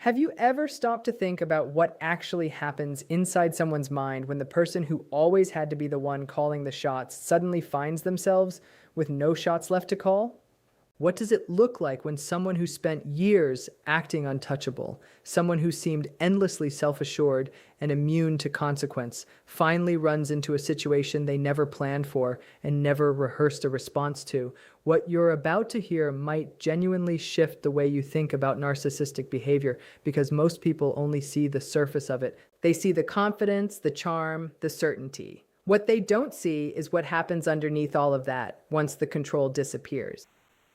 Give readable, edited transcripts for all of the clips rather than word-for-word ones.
Have you ever stopped to think about what actually happens inside someone's mind when the person who always had to be the one calling the shots suddenly finds themselves with no shots left to call? What does it look like when someone who spent years acting untouchable, someone who seemed endlessly self-assured and immune to consequence, finally runs into a situation they never planned for and never rehearsed a response to? What you're about to hear might genuinely shift the way you think about narcissistic behavior, because most people only see the surface of it. They see the confidence, the charm, the certainty. What they don't see is what happens underneath all of that once the control disappears.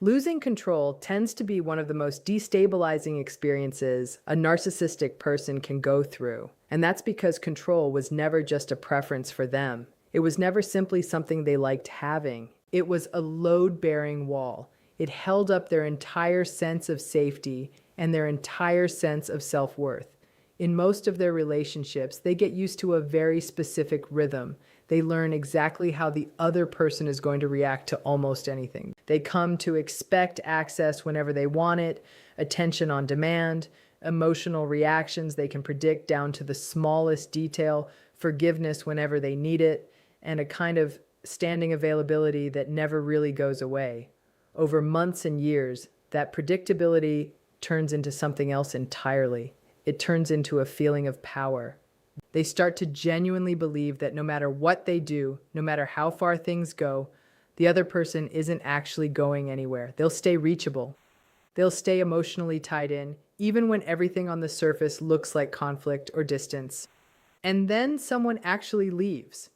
Losing control tends to be one of the most destabilizing experiences a narcissistic person can go through. And that's because control was never just a preference for them. It was never simply something they liked having. It was a load-bearing wall. It held up their entire sense of safety and their entire sense of self-worth. In most of their relationships, they get used to a very specific rhythm. They learn exactly how the other person is going to react to almost anything. They come to expect access whenever they want it, attention on demand, emotional reactions they can predict down to the smallest detail, forgiveness whenever they need it, and a kind of standing availability that never really goes away. Over months and years, that predictability turns into something else entirely. It turns into a feeling of power. They start to genuinely believe that no matter what they do, no matter how far things go, the other person isn't actually going anywhere. They'll stay reachable. They'll stay emotionally tied in, even when everything on the surface looks like conflict or distance. And then someone actually leaves.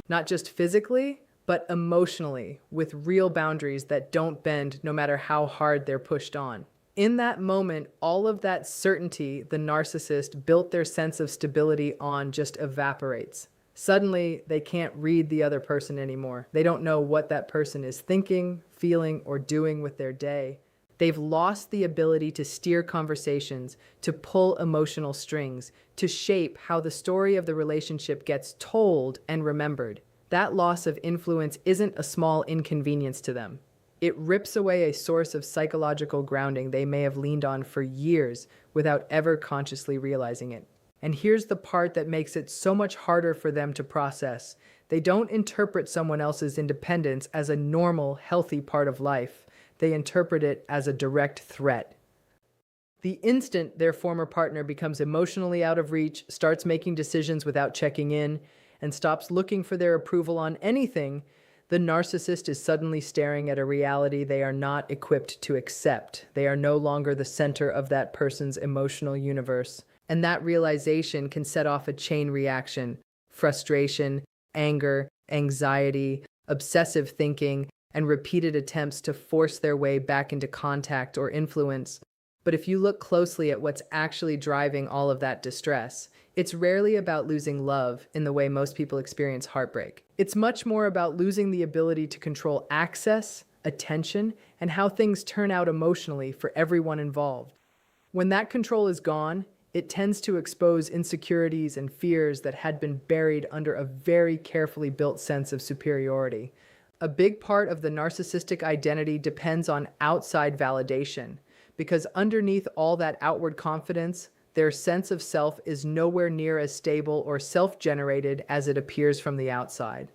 Not just physically, but emotionally, with real boundaries that don't bend no matter how hard they're pushed on. In that moment, all of that certainty the narcissist built their sense of stability on just evaporates. Suddenly, they can't read the other person anymore. They don't know what that person is thinking, feeling, or doing with their day. They've lost the ability to steer conversations, to pull emotional strings, to shape how the story of the relationship gets told and remembered. That loss of influence isn't a small inconvenience to them. It rips away a source of psychological grounding they may have leaned on for years without ever consciously realizing it. And here's the part that makes it so much harder for them to process. They don't interpret someone else's independence as a normal, healthy part of life. They interpret it as a direct threat. The instant their former partner becomes emotionally out of reach, starts making decisions without checking in, and stops looking for their approval on anything, the narcissist is suddenly staring at a reality they are not equipped to accept. They are no longer the center of that person's emotional universe. And that realization can set off a chain reaction: frustration, anger, anxiety, obsessive thinking, and repeated attempts to force their way back into contact or influence. But if you look closely at what's actually driving all of that distress, it's rarely about losing love in the way most people experience heartbreak. It's much more about losing the ability to control access, attention, and how things turn out emotionally for everyone involved. When that control is gone, it tends to expose insecurities and fears that had been buried under a very carefully built sense of superiority. A big part of the narcissistic identity depends on outside validation, because underneath all that outward confidence, their sense of self is nowhere near as stable or self-generated as it appears from the outside.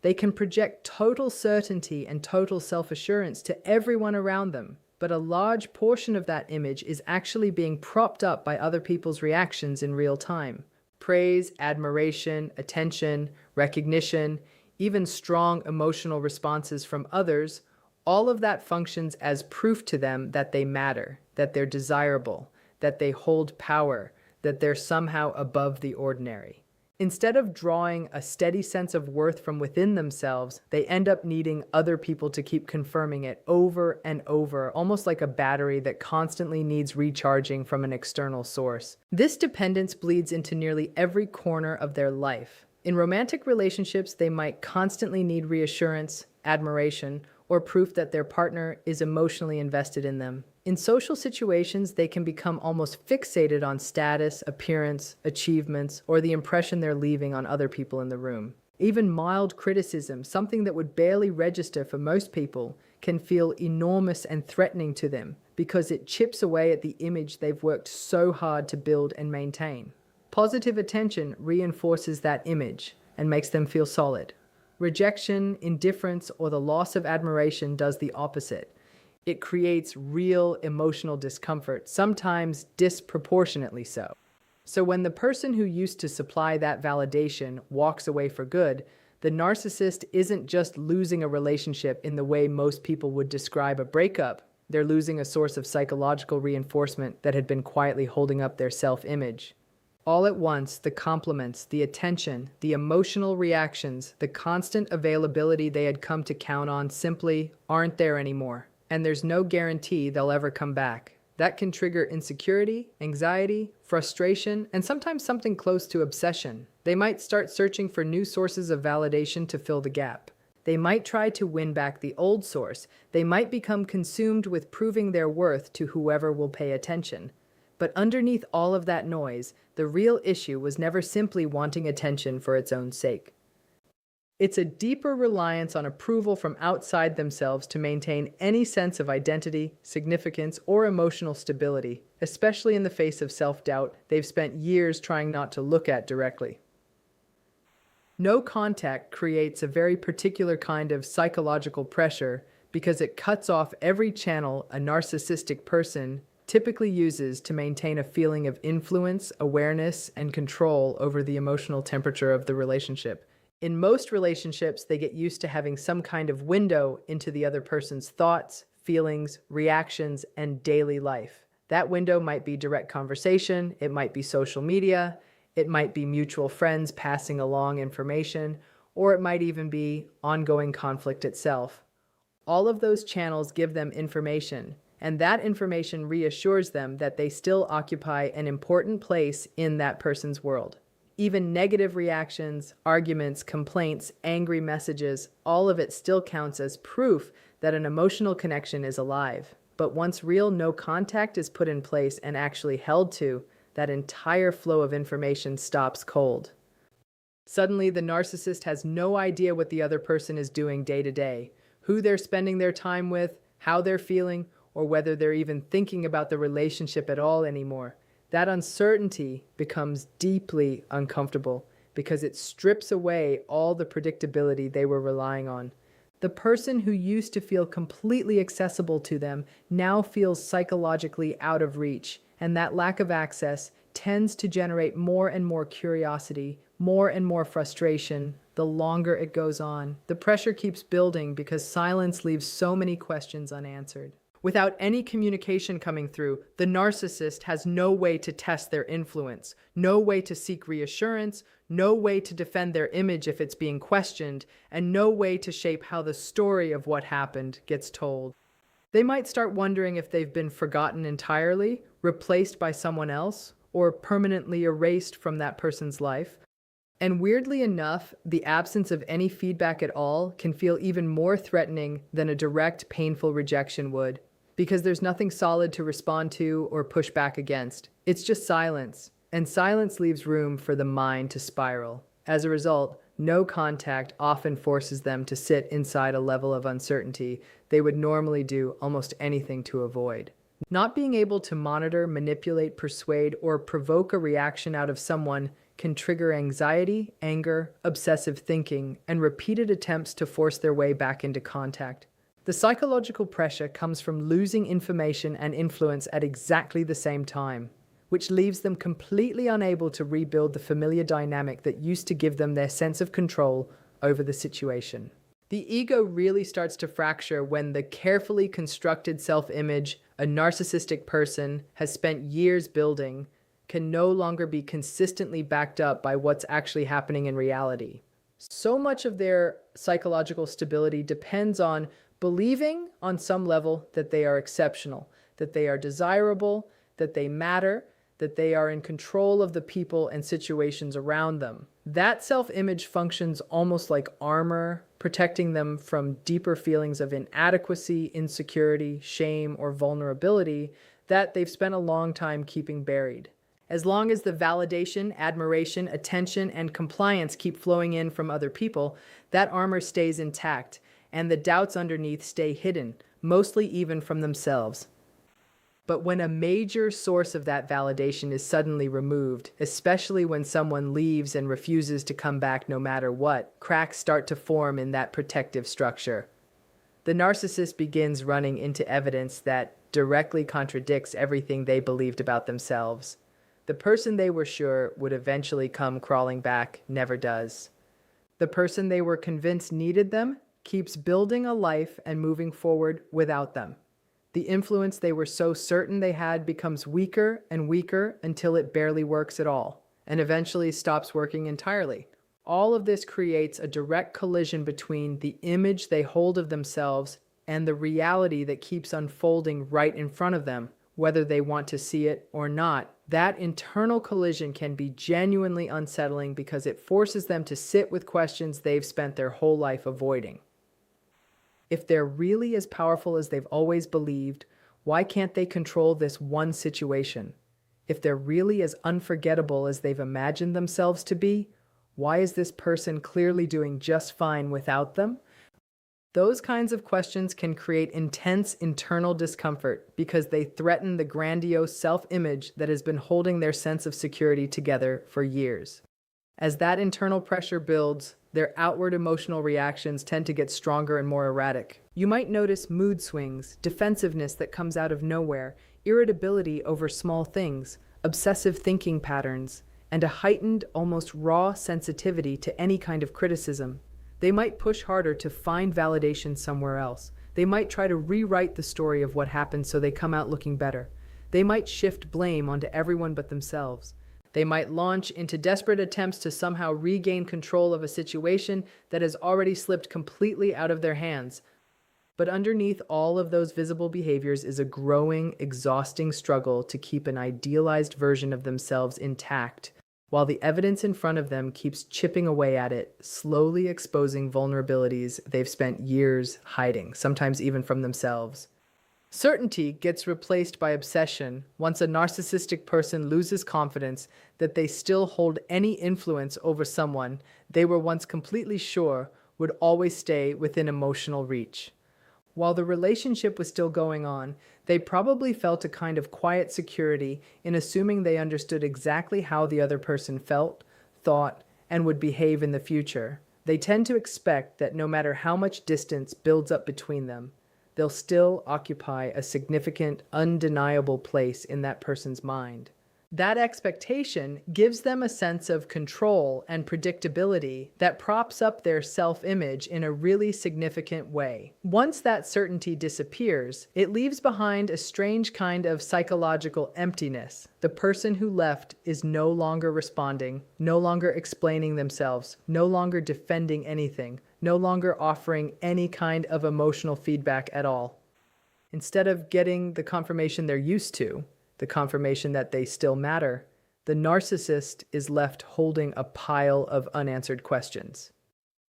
They can project total certainty and total self-assurance to everyone around them, but a large portion of that image is actually being propped up by other people's reactions in real time. Praise, admiration, attention, recognition, even strong emotional responses from others, all of that functions as proof to them that they matter, that they're desirable, that they hold power, that they're somehow above the ordinary. Instead of drawing a steady sense of worth from within themselves, they end up needing other people to keep confirming it over and over, almost like a battery that constantly needs recharging from an external source. This dependence bleeds into nearly every corner of their life. In romantic relationships, they might constantly need reassurance, admiration, or proof that their partner is emotionally invested in them. In social situations, they can become almost fixated on status, appearance, achievements, or the impression they're leaving on other people in the room. Even mild criticism, something that would barely register for most people, can feel enormous and threatening to them because it chips away at the image they've worked so hard to build and maintain. Positive attention reinforces that image and makes them feel solid. Rejection, indifference, or the loss of admiration does the opposite. It creates real emotional discomfort, sometimes disproportionately so. So when the person who used to supply that validation walks away for good, the narcissist isn't just losing a relationship in the way most people would describe a breakup. They're losing a source of psychological reinforcement that had been quietly holding up their self-image. All at once, the compliments, the attention, the emotional reactions, the constant availability they had come to count on simply aren't there anymore. And there's no guarantee they'll ever come back. That can trigger insecurity, anxiety, frustration, and sometimes something close to obsession. They might start searching for new sources of validation to fill the gap. They might try to win back the old source. They might become consumed with proving their worth to whoever will pay attention. But underneath all of that noise, the real issue was never simply wanting attention for its own sake. It's a deeper reliance on approval from outside themselves to maintain any sense of identity, significance, or emotional stability, especially in the face of self-doubt they've spent years trying not to look at directly. No contact creates a very particular kind of psychological pressure because it cuts off every channel a narcissistic person typically uses to maintain a feeling of influence, awareness, and control over the emotional temperature of the relationship. In most relationships, they get used to having some kind of window into the other person's thoughts, feelings, reactions, and daily life. That window might be direct conversation, it might be social media, it might be mutual friends passing along information, or it might even be ongoing conflict itself. All of those channels give them information, and that information reassures them that they still occupy an important place in that person's world. Even negative reactions, arguments, complaints, angry messages, all of it still counts as proof that an emotional connection is alive. But once real no contact is put in place and actually held to, that entire flow of information stops cold. Suddenly, the narcissist has no idea what the other person is doing day to day, who they're spending their time with, how they're feeling, or whether they're even thinking about the relationship at all anymore. That uncertainty becomes deeply uncomfortable because it strips away all the predictability they were relying on. The person who used to feel completely accessible to them now feels psychologically out of reach, and that lack of access tends to generate more and more curiosity, more and more frustration the longer it goes on. The pressure keeps building because silence leaves so many questions unanswered. Without any communication coming through, the narcissist has no way to test their influence, no way to seek reassurance, no way to defend their image if it's being questioned, and no way to shape how the story of what happened gets told. They might start wondering if they've been forgotten entirely, replaced by someone else, or permanently erased from that person's life. And weirdly enough, the absence of any feedback at all can feel even more threatening than a direct, painful rejection would, because there's nothing solid to respond to or push back against. It's just silence, and silence leaves room for the mind to spiral. As a result, no contact often forces them to sit inside a level of uncertainty they would normally do almost anything to avoid. Not being able to monitor, manipulate, persuade, or provoke a reaction out of someone can trigger anxiety, anger, obsessive thinking, and repeated attempts to force their way back into contact. The psychological pressure comes from losing information and influence at exactly the same time, which leaves them completely unable to rebuild the familiar dynamic that used to give them their sense of control over the situation. The ego really starts to fracture when the carefully constructed self-image a narcissistic person has spent years building can no longer be consistently backed up by what's actually happening in reality. So much of their psychological stability depends on believing on some level that they are exceptional, that they are desirable, that they matter, that they are in control of the people and situations around them. That self-image functions almost like armor, protecting them from deeper feelings of inadequacy, insecurity, shame, or vulnerability that they've spent a long time keeping buried. As long as the validation, admiration, attention, and compliance keep flowing in from other people, that armor stays intact, and the doubts underneath stay hidden, mostly even from themselves. But when a major source of that validation is suddenly removed, especially when someone leaves and refuses to come back no matter what, cracks start to form in that protective structure. The narcissist begins running into evidence that directly contradicts everything they believed about themselves. The person they were sure would eventually come crawling back never does. The person they were convinced needed them keeps building a life and moving forward without them. The influence they were so certain they had becomes weaker and weaker until it barely works at all, and eventually stops working entirely. All of this creates a direct collision between the image they hold of themselves and the reality that keeps unfolding right in front of them, whether they want to see it or not. That internal collision can be genuinely unsettling because it forces them to sit with questions they've spent their whole life avoiding. If they're really as powerful as they've always believed, why can't they control this one situation? If they're really as unforgettable as they've imagined themselves to be, why is this person clearly doing just fine without them? Those kinds of questions can create intense internal discomfort because they threaten the grandiose self-image that has been holding their sense of security together for years. As that internal pressure builds, their outward emotional reactions tend to get stronger and more erratic. You might notice mood swings, defensiveness that comes out of nowhere, irritability over small things, obsessive thinking patterns, and a heightened, almost raw sensitivity to any kind of criticism. They might push harder to find validation somewhere else. They might try to rewrite the story of what happened so they come out looking better. They might shift blame onto everyone but themselves. They might launch into desperate attempts to somehow regain control of a situation that has already slipped completely out of their hands. But underneath all of those visible behaviors is a growing, exhausting struggle to keep an idealized version of themselves intact, while the evidence in front of them keeps chipping away at it, slowly exposing vulnerabilities they've spent years hiding, sometimes even from themselves. Certainty gets replaced by obsession once a narcissistic person loses confidence that they still hold any influence over someone they were once completely sure would always stay within emotional reach. While the relationship was still going on, they probably felt a kind of quiet security in assuming they understood exactly how the other person felt, thought, and would behave in the future. They tend to expect that no matter how much distance builds up between them, they'll still occupy a significant, undeniable place in that person's mind. That expectation gives them a sense of control and predictability that props up their self-image in a really significant way. Once that certainty disappears, it leaves behind a strange kind of psychological emptiness. The person who left is no longer responding, no longer explaining themselves, no longer defending anything, no longer offering any kind of emotional feedback at all. Instead of getting the confirmation they're used to, the confirmation that they still matter, the narcissist is left holding a pile of unanswered questions.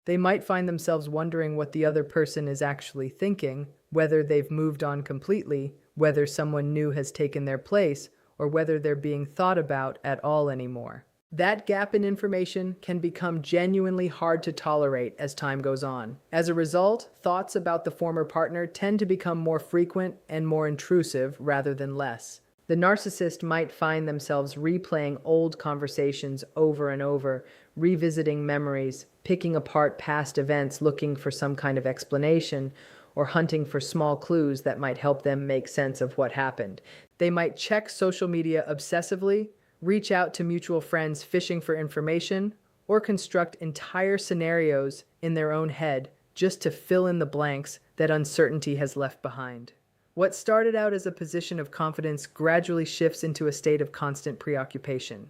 They might find themselves wondering what the other person is actually thinking, whether they've moved on completely, whether someone new has taken their place, or whether they're being thought about at all anymore. That gap in information can become genuinely hard to tolerate as time goes on. As a result, thoughts about the former partner tend to become more frequent and more intrusive rather than less. The narcissist might find themselves replaying old conversations over and over, revisiting memories, picking apart past events looking for some kind of explanation, or hunting for small clues that might help them make sense of what happened. They might check social media obsessively, reach out to mutual friends fishing for information, or construct entire scenarios in their own head just to fill in the blanks that uncertainty has left behind. What started out as a position of confidence gradually shifts into a state of constant preoccupation.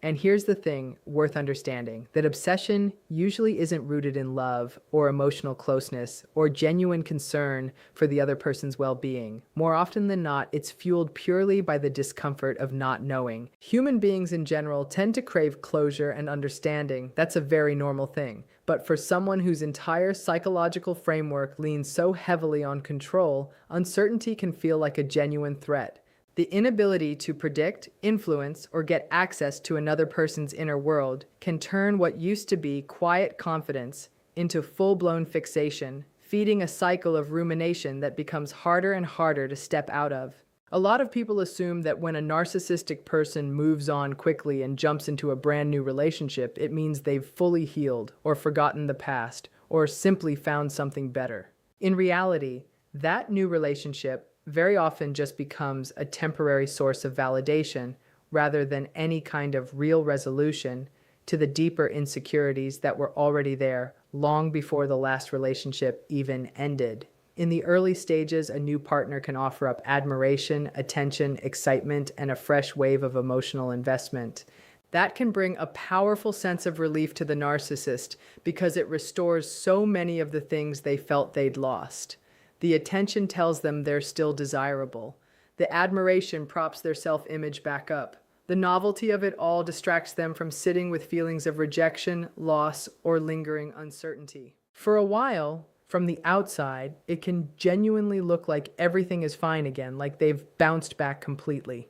And here's the thing worth understanding, that obsession usually isn't rooted in love or emotional closeness or genuine concern for the other person's well-being. More often than not, it's fueled purely by the discomfort of not knowing. Human beings in general tend to crave closure and understanding. That's a very normal thing. But for someone whose entire psychological framework leans so heavily on control, uncertainty can feel like a genuine threat. The inability to predict, influence, or get access to another person's inner world can turn what used to be quiet confidence into full-blown fixation, feeding a cycle of rumination that becomes harder and harder to step out of. A lot of people assume that when a narcissistic person moves on quickly and jumps into a brand new relationship, it means they've fully healed or forgotten the past or simply found something better. In reality, that new relationship very often just becomes a temporary source of validation rather than any kind of real resolution to the deeper insecurities that were already there long before the last relationship even ended. In the early stages, a new partner can offer up admiration, attention, excitement, and a fresh wave of emotional investment. That can bring a powerful sense of relief to the narcissist because it restores so many of the things they felt they'd lost. The attention tells them they're still desirable. The admiration props their self-image back up. The novelty of it all distracts them from sitting with feelings of rejection, loss, or lingering uncertainty. For a while, from the outside, it can genuinely look like everything is fine again, like they've bounced back completely.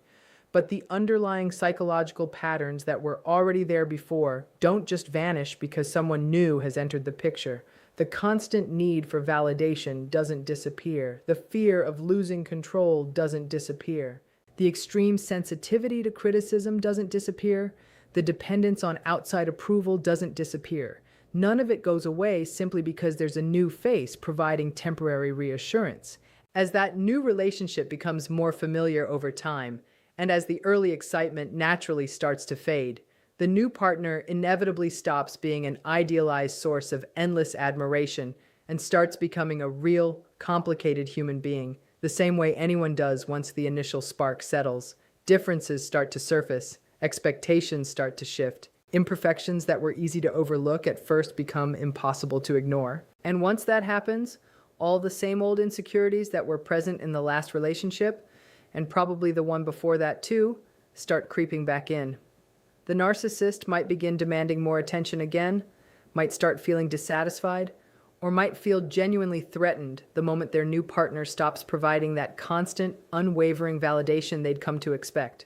But the underlying psychological patterns that were already there before don't just vanish because someone new has entered the picture. The constant need for validation doesn't disappear. The fear of losing control doesn't disappear. The extreme sensitivity to criticism doesn't disappear. The dependence on outside approval doesn't disappear. None of it goes away simply because there's a new face providing temporary reassurance. As that new relationship becomes more familiar over time, and as the early excitement naturally starts to fade, the new partner inevitably stops being an idealized source of endless admiration and starts becoming a real, complicated human being, the same way anyone does once the initial spark settles. Differences start to surface, expectations start to shift. Imperfections that were easy to overlook at first become impossible to ignore. And once that happens, all the same old insecurities that were present in the last relationship, and probably the one before that too, start creeping back in. The narcissist might begin demanding more attention again, might start feeling dissatisfied, or might feel genuinely threatened the moment their new partner stops providing that constant, unwavering validation they'd come to expect.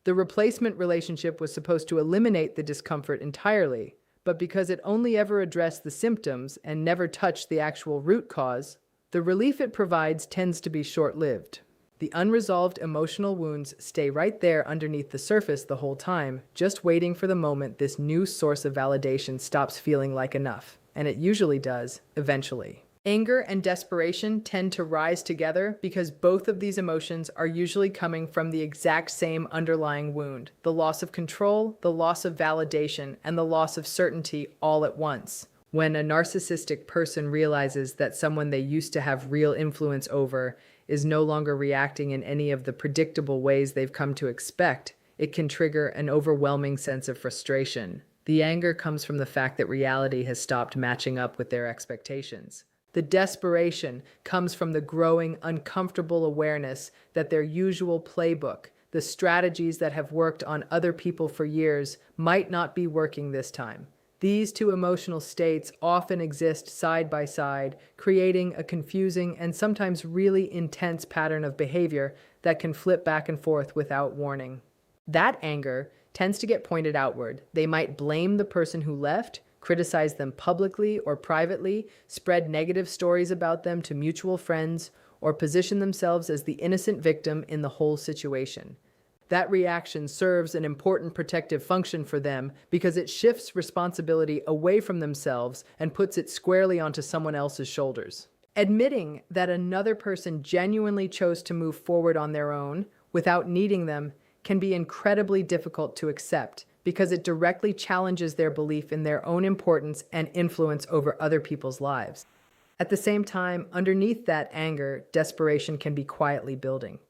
The replacement relationship was supposed to eliminate the discomfort entirely, but because it only ever addressed the symptoms and never touched the actual root cause, the relief it provides tends to be short-lived. The unresolved emotional wounds stay right there underneath the surface the whole time, just waiting for the moment this new source of validation stops feeling like enough. And it usually does, eventually. Anger and desperation tend to rise together because both of these emotions are usually coming from the exact same underlying wound: the loss of control, the loss of validation, and the loss of certainty all at once. When a narcissistic person realizes that someone they used to have real influence over is no longer reacting in any of the predictable ways they've come to expect, it can trigger an overwhelming sense of frustration. The anger comes from the fact that reality has stopped matching up with their expectations. The desperation comes from the growing, uncomfortable awareness that their usual playbook, the strategies that have worked on other people for years, might not be working this time. These two emotional states often exist side by side, creating a confusing and sometimes really intense pattern of behavior that can flip back and forth without warning. That anger tends to get pointed outward. They might blame the person who left, criticize them publicly or privately, spread negative stories about them to mutual friends, or position themselves as the innocent victim in the whole situation. That reaction serves an important protective function for them because it shifts responsibility away from themselves and puts it squarely onto someone else's shoulders. Admitting that another person genuinely chose to move forward on their own without needing them can be incredibly difficult to accept because it directly challenges their belief in their own importance and influence over other people's lives. At the same time, underneath that anger, desperation can be quietly building.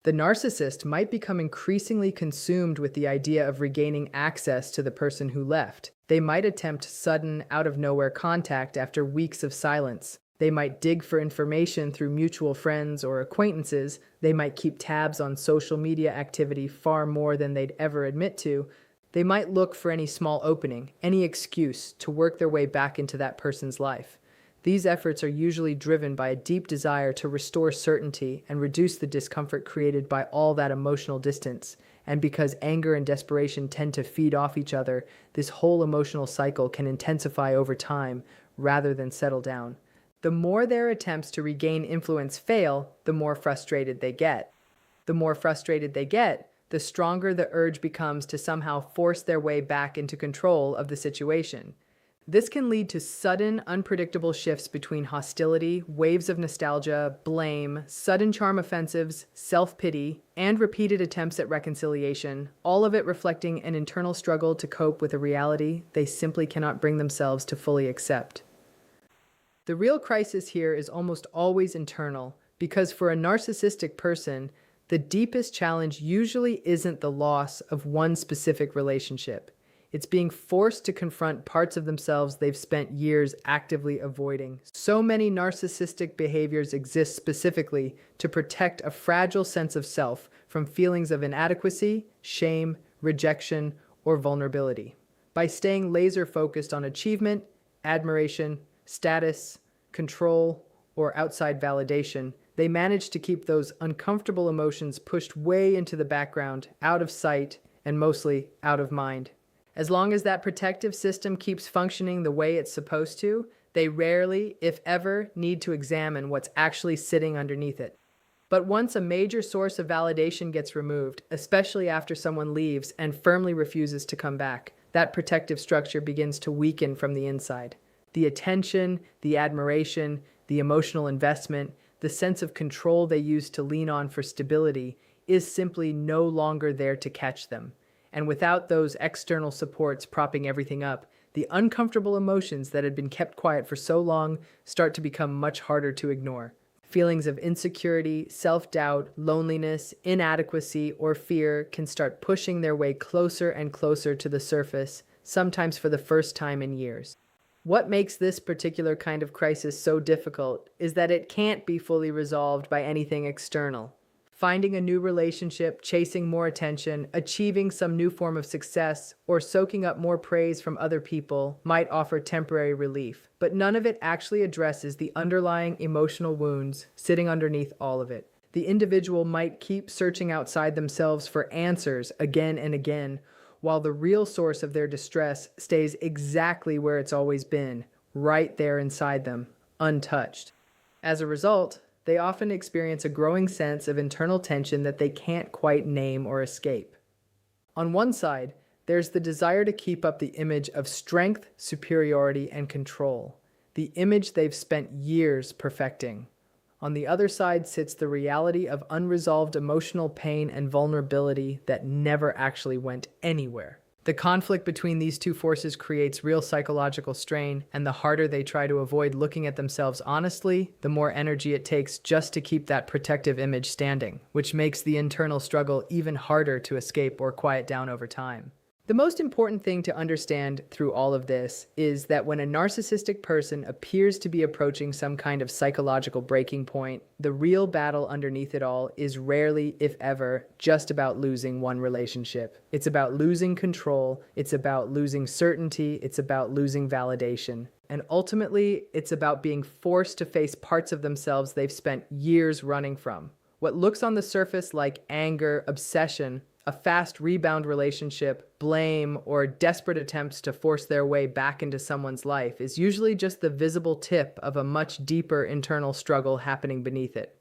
The narcissist might become increasingly consumed with the idea of regaining access to the person who left. They might attempt sudden, out-of-nowhere contact after weeks of silence. They might dig for information through mutual friends or acquaintances. They might keep tabs on social media activity far more than they'd ever admit to. They might look for any small opening, any excuse to work their way back into that person's life. These efforts are usually driven by a deep desire to restore certainty and reduce the discomfort created by all that emotional distance. And because anger and desperation tend to feed off each other, this whole emotional cycle can intensify over time rather than settle down. The more their attempts to regain influence fail, the more frustrated they get. The more frustrated they get, the stronger the urge becomes to somehow force their way back into control of the situation. This can lead to sudden, unpredictable shifts between hostility, waves of nostalgia, blame, sudden charm offensives, self-pity, and repeated attempts at reconciliation, all of it reflecting an internal struggle to cope with a reality they simply cannot bring themselves to fully accept. The real crisis here is almost always internal, because for a narcissistic person, the deepest challenge usually isn't the loss of one specific relationship. It's being forced to confront parts of themselves they've spent years actively avoiding. So many narcissistic behaviors exist specifically to protect a fragile sense of self from feelings of inadequacy, shame, rejection, or vulnerability. By staying laser-focused on achievement, admiration, status, control, or outside validation, they manage to keep those uncomfortable emotions pushed way into the background, out of sight, and mostly out of mind. As long as that protective system keeps functioning the way it's supposed to, they rarely, if ever, need to examine what's actually sitting underneath it. But once a major source of validation gets removed, especially after someone leaves and firmly refuses to come back, that protective structure begins to weaken from the inside. The attention, the admiration, the emotional investment, the sense of control they used to lean on for stability is simply no longer there to catch them. And without those external supports propping everything up, the uncomfortable emotions that had been kept quiet for so long start to become much harder to ignore. Feelings of insecurity, self-doubt, loneliness, inadequacy, or fear can start pushing their way closer and closer to the surface, sometimes for the first time in years. What makes this particular kind of crisis so difficult is that it can't be fully resolved by anything external. Finding a new relationship, chasing more attention, achieving some new form of success, or soaking up more praise from other people might offer temporary relief, but none of it actually addresses the underlying emotional wounds sitting underneath all of it. The individual might keep searching outside themselves for answers again and again, while the real source of their distress stays exactly where it's always been, right there inside them, untouched. As a result, they often experience a growing sense of internal tension that they can't quite name or escape. On one side, there's the desire to keep up the image of strength, superiority, and control, the image they've spent years perfecting. On the other side sits the reality of unresolved emotional pain and vulnerability that never actually went anywhere. The conflict between these two forces creates real psychological strain, and the harder they try to avoid looking at themselves honestly, the more energy it takes just to keep that protective image standing, which makes the internal struggle even harder to escape or quiet down over time. The most important thing to understand through all of this is that when a narcissistic person appears to be approaching some kind of psychological breaking point, the real battle underneath it all is rarely, if ever, just about losing one relationship. It's about losing control, it's about losing certainty, it's about losing validation. And ultimately, it's about being forced to face parts of themselves they've spent years running from. What looks on the surface like anger, obsession, a fast rebound relationship, blame, or desperate attempts to force their way back into someone's life is usually just the visible tip of a much deeper internal struggle happening beneath it.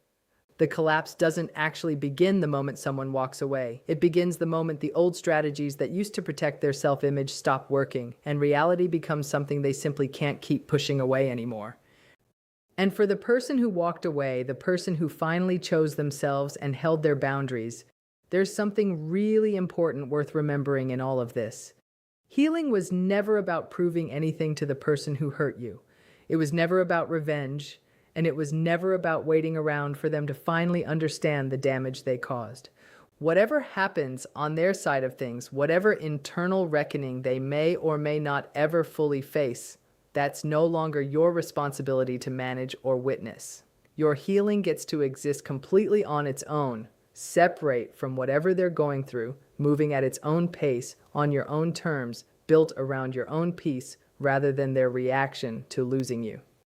The collapse doesn't actually begin the moment someone walks away. It begins the moment the old strategies that used to protect their self-image stop working, and reality becomes something they simply can't keep pushing away anymore. And for the person who walked away, the person who finally chose themselves and held their boundaries, there's something really important worth remembering in all of this. Healing was never about proving anything to the person who hurt you. It was never about revenge, and it was never about waiting around for them to finally understand the damage they caused. Whatever happens on their side of things, whatever internal reckoning they may or may not ever fully face, that's no longer your responsibility to manage or witness. Your healing gets to exist completely on its own, separate from whatever they're going through, moving at its own pace, on your own terms, built around your own peace, rather than their reaction to losing you.